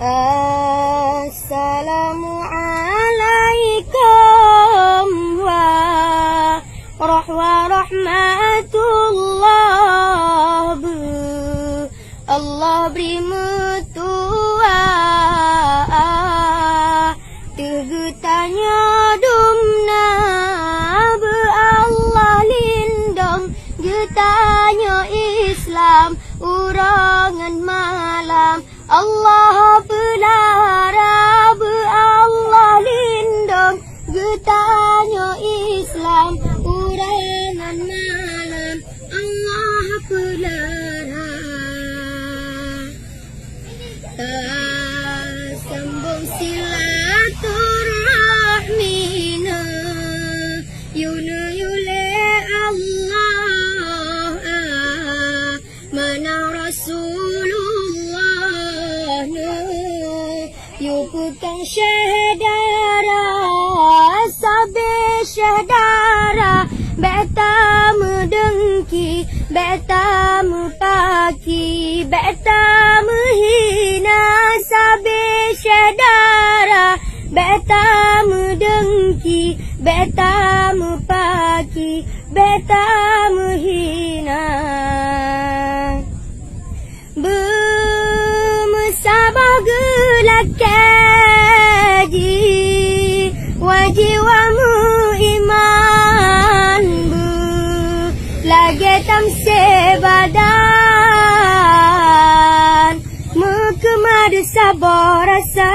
Assalamualaikum warahmatullah. Allah beri mutua tegutanya dumna be Allah lindung getanya Islam urangan malam Allah pelara be Allah lindung getanya Islam urangan malam Allah pelara sambung silaturahmina yuna yule Allah mana Rasulullah yupukang syedara sabe syedara beta mendengki beta mupaki beta menghina sabe syedara beta mendengki beta mupaki beta menghina bermusabah gelak kaji wajiwamu iman lagi tamse badan mukmad sabar rasa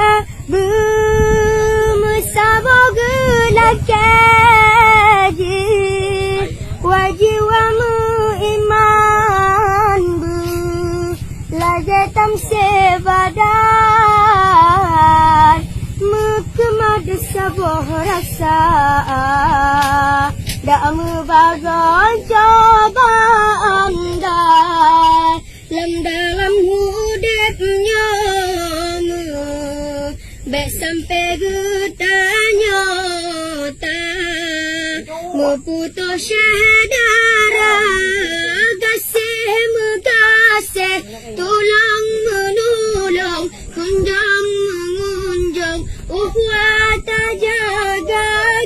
bermusabah gelak kaji wajiwamu iman lagi tamse badan mukmad sabar rasa dak mebagai cobaan dalam hidupnya baik sampai getanya tak meputus syedara gasih megasih tolong menolong kunjung mengunjung uhwat jaga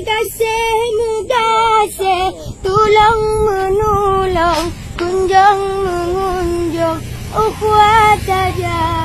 gasih megasih tolong menolong kunjung mengunjung uhwat jaga